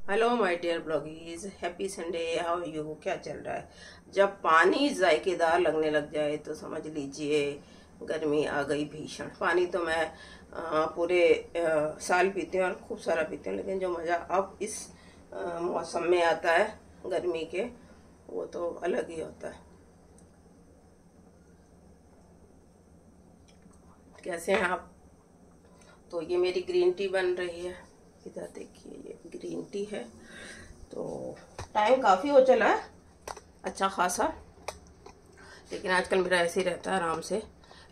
Hello my dear bloggies, happy Sunday. How you? क्या चल रहा है? जब पानी जायकेदार लगने लग जाए तो समझ लीजिए गर्मी आ गई भीषण। पानी तो मैं पूरे साल पीती हूँ और खूब सारा पीती हूँ, लेकिन जो मज़ा अब इस मौसम में आता है गर्मी के, वो तो अलग ही होता है। कैसे हैं आप? तो ये मेरी ग्रीन टी बन रही है। इधर देखिए, ये ग्रीन टी है। तो टाइम काफ़ी हो चला है, अच्छा खासा, लेकिन आजकल मेरा ऐसे ही रहता है आराम से।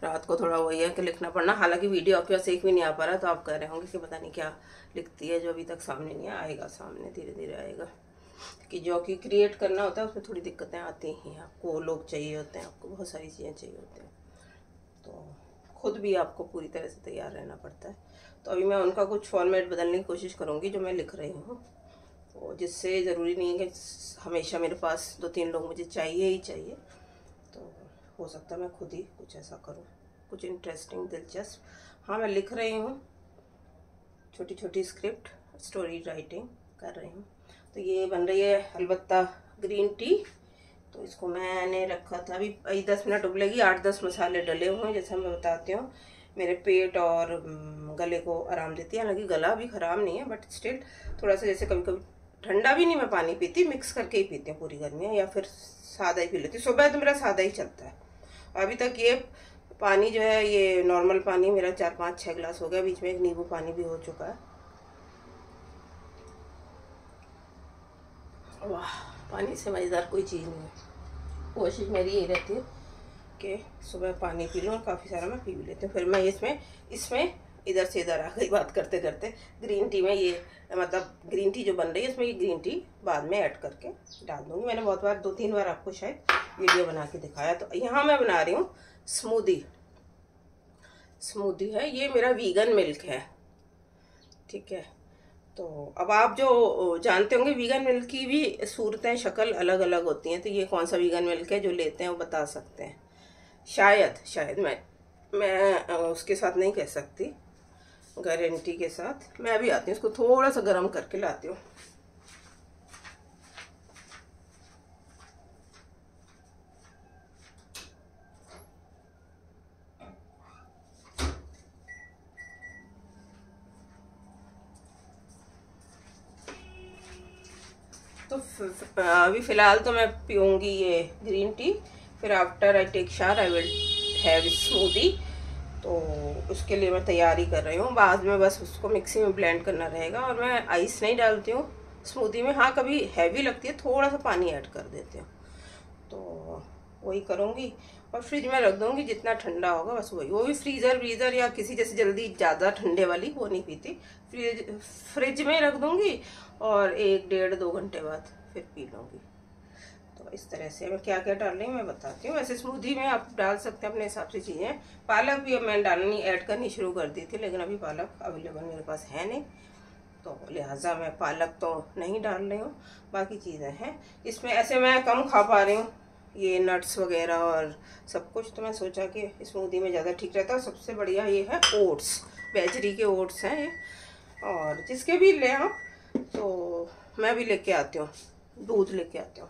रात को थोड़ा वही है कि लिखना पड़ना। हालांकि वीडियो आपके पास एक भी नहीं आ पा रहा, तो आप कह रहे होंगे कि पता नहीं क्या लिखती है जो अभी तक सामने नहीं आएगा। सामने धीरे धीरे आएगा, कि जो कि क्रिएट करना होता है उसमें थोड़ी दिक्कतें आती ही। आपको लोग चाहिए होते हैं, आपको बहुत सारी चीज़ें चाहिए होती हैं, तो खुद भी आपको पूरी तरह से तैयार रहना पड़ता है। तो अभी मैं उनका कुछ फॉर्मेट बदलने की कोशिश करूँगी जो मैं लिख रही हूँ, तो जिससे ज़रूरी नहीं है कि हमेशा मेरे पास 2-3 लोग मुझे चाहिए ही चाहिए। तो हो सकता है मैं खुद ही कुछ ऐसा करूँ, कुछ इंटरेस्टिंग, दिलचस्प। हाँ, मैं लिख रही हूँ छोटी छोटी स्क्रिप्ट, स्टोरी राइटिंग कर रही हूँ। तो ये बन रही है अलबत्ता ग्रीन टी। तो इसको मैंने रखा था, अभी 10 मिनट उबलेगी। 8-10 मसाले डले हुए हैं, जैसे मैं बताती हूँ। मेरे पेट और गले को आराम देती है। हालांकि गला भी ख़राब नहीं है, बट स्टिल थोड़ा सा, जैसे कभी कभी ठंडा भी नहीं मैं पानी पीती, मिक्स करके ही पीती हूँ पूरी गर्मी में, या फिर सादा ही पी लेती हूँ। सुबह तो मेरा सादा ही चलता है। अभी तक ये पानी जो है, ये नॉर्मल पानी मेरा 4-5-6 गिलास हो गया। बीच में एक नींबू पानी भी हो चुका है। वाह, पानी से मज़ेदार कोई चीज़ नहीं है। कोशिश मेरी यही रहती है कि सुबह पानी पी लूँ, और काफ़ी सारा मैं पी भी लेती हूँ। फिर मैं इसमें इसमें इधर से इधर आ गई बात करते करते। ग्रीन टी में ये, मतलब ग्रीन टी जो बन रही है इसमें ये ग्रीन टी बाद में ऐड करके डाल दूँगी। मैंने बहुत बार, 2-3 बार आपको शायद वीडियो बना के दिखाया। तो यहाँ मैं बना रही हूँ स्मूदी। स्मूदी है ये, मेरा वीगन मिल्क है, ठीक है। तो अब आप जो जानते होंगे, वीगन मिल्क की भी सूरतें, शक्ल अलग अलग होती हैं। तो ये कौन सा वीगन मिल्क है जो लेते हैं वो बता सकते हैं? शायद मैं उसके साथ नहीं कह सकती, गारंटी के साथ। मैं अभी आती हूँ, इसको थोड़ा सा गर्म करके लाती हूँ। तो अभी फ़िलहाल तो मैं पीऊँगी ये ग्रीन टी। फिर after I take shower I will have smoothie. तो उसके लिए मैं तैयारी कर रही हूँ। बाद में बस उसको मिक्सी में ब्लेंड करना रहेगा। और मैं आइस नहीं डालती हूँ स्मूदी में। हाँ, कभी हैवी लगती है थोड़ा सा पानी ऐड कर देती हूँ, तो वही करूँगी। और फ्रिज में रख दूँगी, जितना ठंडा होगा बस वही। वो भी फ्रीज़र या किसी जैसे जल्दी ज़्यादा ठंडे वाली वो नहीं पीती। फ्रिज में रख दूँगी और 1-1.5-2 घंटे बाद फिर पी लूँगी। तो इस तरह से मैं क्या क्या डाल रही हूँ मैं बताती हूँ। वैसे स्मूदी में आप डाल सकते हैं अपने हिसाब से चीज़ें। पालक भी अब मैंने डालनी, ऐड करनी शुरू कर दी थी, लेकिन अभी पालक अवेलेबल मेरे पास है नहीं, तो लिहाजा मैं पालक तो नहीं डाल रही हूँ। बाकी चीज़ें हैं इसमें। ऐसे मैं कम खा पा रही हूँ ये नट्स वगैरह और सब कुछ, तो मैं सोचा कि स्मूदी में ज़्यादा ठीक रहता है। सबसे बढ़िया ये है ओट्स, बेचरी के ओट्स हैं ये। और जिसके भी लें आप, तो मैं भी लेके आती हूँ, दूध लेके आती हूँ।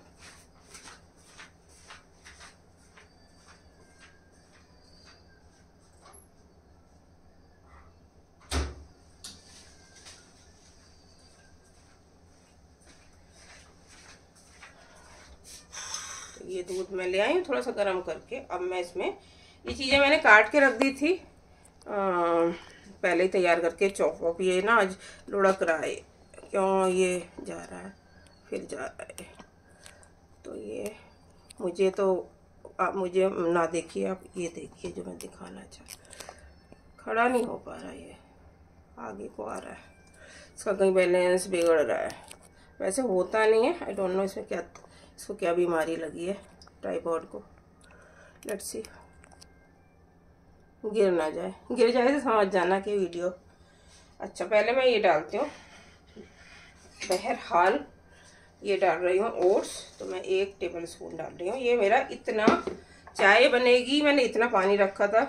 ये दूध मैं ले आई हूँ थोड़ा सा गर्म करके। अब मैं इसमें, ये चीज़ें मैंने काट के रख दी थी पहले ही तैयार करके, चॉप वॉप। ये ना आज लुढ़क रहा है, क्यों ये जा रहा है, फिर जा रहा है। तो ये मुझे तो आप मुझे ना देखिए, आप ये देखिए जो मैं दिखाना खड़ा नहीं हो पा रहा, ये आगे को आ रहा है, इसका कहीं बैलेंस बिगड़ रहा है। वैसे होता नहीं है, आई डोंट नो इसमें क्या, इसको क्या बीमारी लगी है ट्राइपॉड को। लेट्स सी, गिर ना जाए। गिर जाए तो समझ जाना कि वीडियो। अच्छा, पहले मैं ये डालती हूँ। बहरहाल ये डाल रही हूँ ओट्स। तो मैं 1 टेबल स्पून डाल रही हूँ। ये मेरा इतना चाय बनेगी, मैंने इतना पानी रखा था,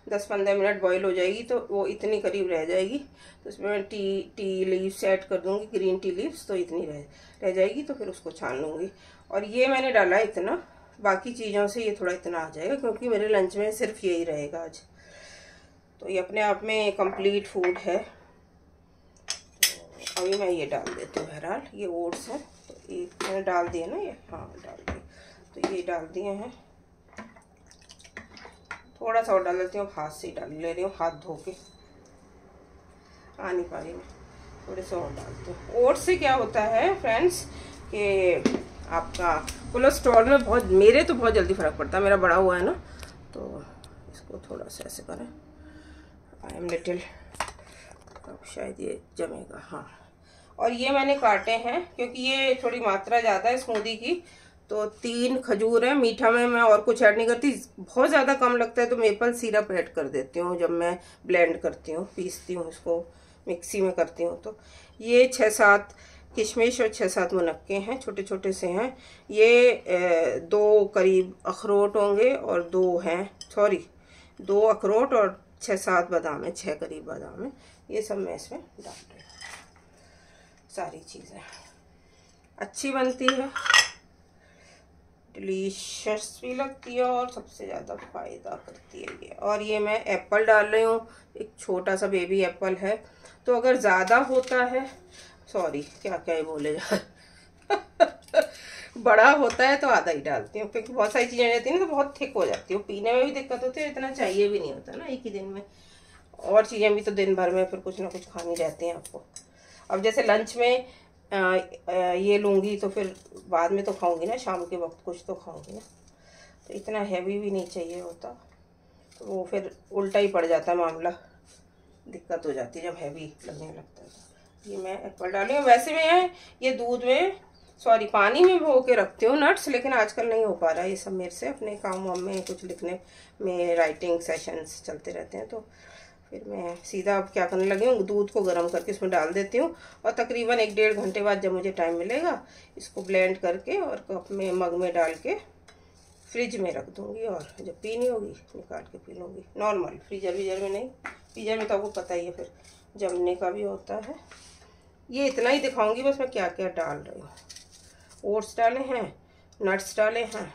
10-15 मिनट बॉईल हो जाएगी तो वो इतनी करीब रह जाएगी। तो इसमें मैं टी लीव्स ऐड कर दूँगी, ग्रीन टी लीव्स, तो इतनी रह जाएगी। तो फिर उसको छान लूँगी। और ये मैंने डाला इतना, बाकी चीज़ों से ये थोड़ा इतना आ जाएगा क्योंकि मेरे लंच में सिर्फ यही रहेगा आज। तो ये अपने आप में कंप्लीट फूड है। तो अभी मैं ये डाल देती हूँ। बहरहाल ये ओट्स है, तो एक मैंने डाल दिए ना, ये हाँ डाल दिए। तो ये डाल दिए हैं। थोड़ा सा और डाल देती हूँ, हाथ से ही डाल ले रही हूँ, हाथ धो के आ नहीं पा रही मैं, थोड़े से और डालती हूँ। ओट्स से क्या होता है फ्रेंड्स कि आपका कोलेस्ट्रॉल में बहुत, मेरे तो बहुत जल्दी फ़र्क पड़ता है, मेरा बड़ा हुआ है ना, तो इसको थोड़ा सा ऐसे करें। आई एम लिटिल, अब शायद ये जमेगा। हाँ, और ये मैंने काटे हैं क्योंकि ये थोड़ी मात्रा ज़्यादा है स्मूदी की। तो 3 खजूर है, मीठा में मैं और कुछ ऐड नहीं करती। बहुत ज़्यादा कम लगता है तो मेपल सिरप ऐड कर देती हूँ जब मैं ब्लेंड करती हूँ, पीसती हूँ, इसको मिक्सी में करती हूँ। तो ये 6-7 किशमिश और 6-7 मुनक्के हैं, छोटे छोटे से हैं। ये 2 करीब अखरोट होंगे और 2 अखरोट और 6-7 बादाम है, 6 करीब बादाम है। ये सब मैं इसमें डाल रही हूँ। सारी चीज़ें अच्छी बनती है, डिलीशियस भी लगती है और सबसे ज़्यादा फ़ायदा करती है ये। और ये मैं एप्पल डाल रही हूँ, एक छोटा सा बेबी एप्पल है। तो अगर ज़्यादा होता है, सॉरी क्या क्या ही बोले जा बड़ा होता है तो आधा ही डालती हूँ क्योंकि बहुत सारी चीज़ें रहती हैं ना तो बहुत थिक हो जाती है, पीने में भी दिक्कत होती है, इतना चाहिए भी नहीं होता ना एक ही दिन में। और चीज़ें भी तो दिन भर में फिर कुछ ना कुछ खानी रहती हैं आपको। अब जैसे लंच में ये लूँगी तो फिर बाद में तो खाऊंगी ना, शाम के वक्त कुछ तो खाऊंगी ना, तो इतना हैवी भी नहीं चाहिए होता, तो वो फिर उल्टा ही पड़ जाता है मामला, दिक्कत हो जाती है जब हैवी लगने लगता है। ये मैं एप्पल डाली हूँ। वैसे मैं ये दूध में, सॉरी पानी में भिगो के रखती हूँ नट्स, लेकिन आजकल नहीं हो पा रहा है ये सब मेरे से, अपने काम वाम में कुछ लिखने में राइटिंग सेशंस चलते रहते हैं। तो फिर मैं सीधा अब क्या करने लगी हूँ, दूध को गर्म करके इसमें डाल देती हूँ और तकरीबन 1-1.5 घंटे बाद जब मुझे टाइम मिलेगा इसको ब्लेंड करके और कप में, मग में डाल के फ्रिज में रख दूँगी। और जब पीनी होगी निकाल के पी लूँगी, नॉर्मल, फ्रीजर में नहीं। फ्रीजर में तो आपको पता ही है फिर जमने का भी होता है। ये इतना ही दिखाऊँगी बस मैं क्या क्या डाल रही हूँ। ओट्स डाले हैं, नट्स डाले हैं,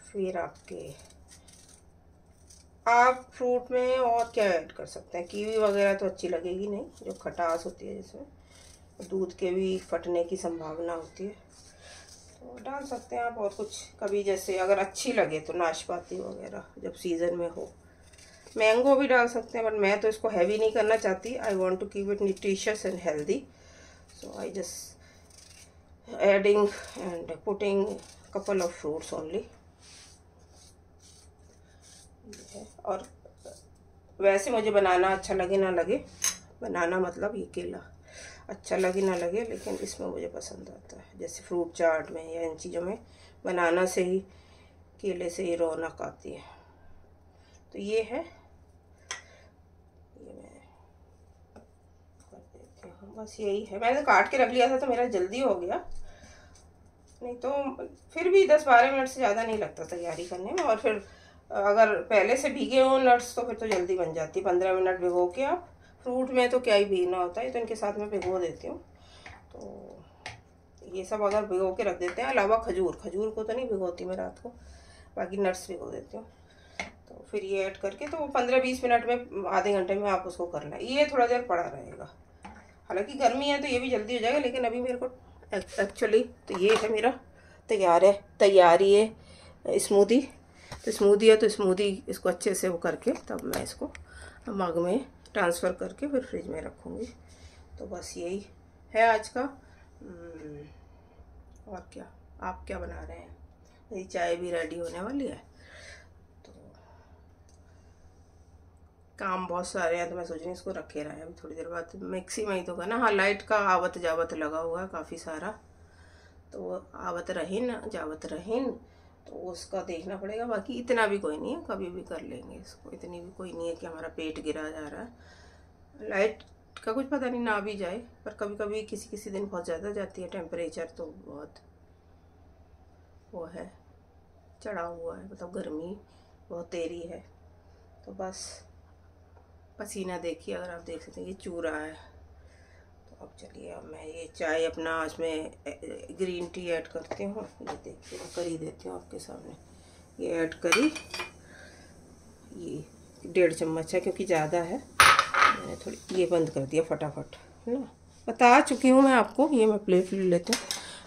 फिर आप फ्रूट में और क्या ऐड कर सकते हैं, कीवी वगैरह तो अच्छी लगेगी नहीं, जो खटास होती है जिसमें दूध के भी फटने की संभावना होती है, तो डाल सकते हैं आप। और कुछ कभी जैसे अगर अच्छी लगे तो नाशपाती वगैरह जब सीज़न में हो, मैंगो भी डाल सकते हैं, बट मैं तो इसको हैवी नहीं करना चाहती। I want to keep it nutritious and healthy, so I just adding and putting couple of fruits only. और वैसे मुझे बनाना अच्छा लगे ना लगे, बनाना मतलब ये केला अच्छा लगे ना लगे, लेकिन इसमें मुझे पसंद आता है। जैसे फ्रूट चाट में या इन चीज़ों में बनाना से ही, केले से ही रौनक आती है। तो ये है, ये मैं कर देती हूँ, बस यही है। मैंने तो काट के रख लिया था तो मेरा जल्दी हो गया, नहीं तो फिर भी 10-12 मिनट से ज़्यादा नहीं लगता तैयारी करने में। और फिर अगर पहले से भीगे हो नट्स तो फिर तो जल्दी बन जाती है, 15 मिनट भिगो के आप। फ्रूट में तो क्या ही भीगना होता है, तो इनके साथ में भिगो देती हूँ। तो ये सब अगर भिगो के रख देते हैं, अलावा खजूर को तो नहीं भिगोती मैं रात को, बाकी नट्स भिगो देती हूँ। तो फिर ये ऐड करके तो 15-20 मिनट में, आधे घंटे में आप उसको करना है। ये थोड़ा देर पड़ा रहेगा, हालांकि गर्मी है तो ये भी जल्दी हो जाएगा, लेकिन अभी मेरे को एक्चुअली तो ये है मेरा तैयारी है स्मूदी। तो स्मूदी है तो स्मूदी इसको अच्छे से वो करके तब मैं इसको मग में ट्रांसफ़र करके फिर फ्रिज में रखूँगी। तो बस यही है आज का। और क्या, आप क्या बना रहे हैं? मेरी चाय भी रेडी होने वाली है, तो काम बहुत सारे हैं तो मैं सोच रही हूँ इसको रखे रहे। अभी थोड़ी देर बाद मिक्सी में ही तो करना। हाँ, लाइट का आवत जावत लगा हुआ है काफ़ी सारा, तो आवत रहीन जावत रहीन, तो उसका देखना पड़ेगा। बाकी इतना भी कोई नहीं है, कभी भी कर लेंगे इसको, इतनी भी कोई नहीं है कि हमारा पेट गिरा जा रहा है। लाइट का कुछ पता नहीं ना भी जाए, पर कभी कभी किसी दिन बहुत ज़्यादा जाती है, टेम्परेचर तो बहुत वो है, चढ़ा हुआ है, मतलब गर्मी बहुत तेरी है। तो बस पसीना देखिए, अगर आप देख सकते हैं ये चूरा है। तो अब चलिए, अब मैं ये चाय अपना इसमें ग्रीन टी ऐड करती हूँ। ये देखिए मैं कर ही देती हूँ आपके सामने। ये ऐड करी, ये 1.5 चम्मच है क्योंकि ज़्यादा है, मैंने थोड़ी ये बंद कर दिया फटाफट, है ना। बता चुकी हूँ मैं आपको। ये मैं प्लेट ले लेती हूँ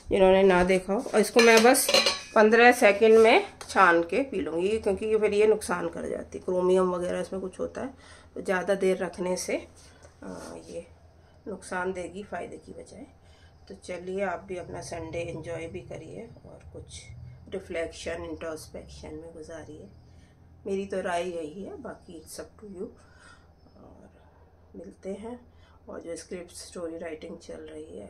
जिन्होंने ना देखा हो। और इसको मैं बस 15 सेकंड में छान के पी लूँगी, क्योंकि ये फिर ये नुकसान कर जाती है, क्रोमियम वगैरह इसमें कुछ होता है, तो ज़्यादा देर रखने से ये नुकसान देगी फ़ायदे की बजाय। तो चलिए, आप भी अपना संडे एंजॉय भी करिए और कुछ रिफ्लेक्शन इंट्रोस्पेक्शन में गुजारिए। मेरी तो राय यही है, बाकी इट्स अप टू यू। और मिलते हैं। और जो स्क्रिप्ट स्टोरी राइटिंग चल रही है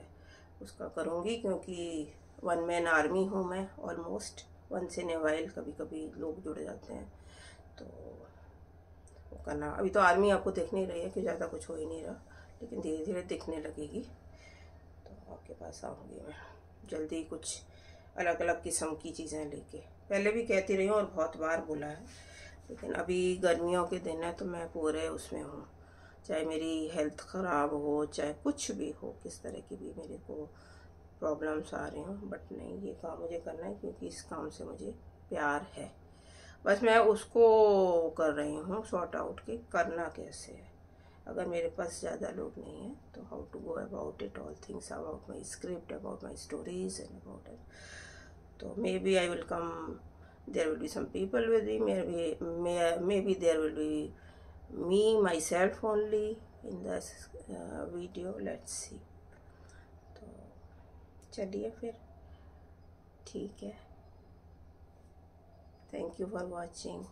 उसका करूँगी, क्योंकि 1 मैन आर्मी हूँ मैं almost. Once in a while कभी कभी लोग जुड़ जाते हैं, तो वो करना। अभी तो आर्मी आपको दिख नहीं रही है कि ज़्यादा कुछ हो ही नहीं रहा, लेकिन धीरे धीरे दिखने लगेगी। तो आपके पास आऊँगी मैं जल्दी, कुछ अलग अलग किस्म की चीज़ें लेके। पहले भी कहती रही हूँ और बहुत बार बोला है, लेकिन अभी गर्मियों के दिन है तो मैं पूरे उसमें हूँ। चाहे मेरी हेल्थ ख़राब हो, चाहे कुछ भी हो, किस तरह की भी मेरे को प्रॉब्लम्स आ रही हूँ, बट नहीं, ये काम मुझे करना है क्योंकि इस काम से मुझे प्यार है। बस मैं उसको कर रही हूँ सॉर्ट आउट कि करना कैसे है। अगर मेरे पास ज़्यादा लोग नहीं हैं तो how to go about it, all things about my script, about my stories and about it. तो maybe I will come, there will be some people with me, maybe there will be me myself only in this video, let's see। तो चलिए फिर, ठीक है। Thank you for watching.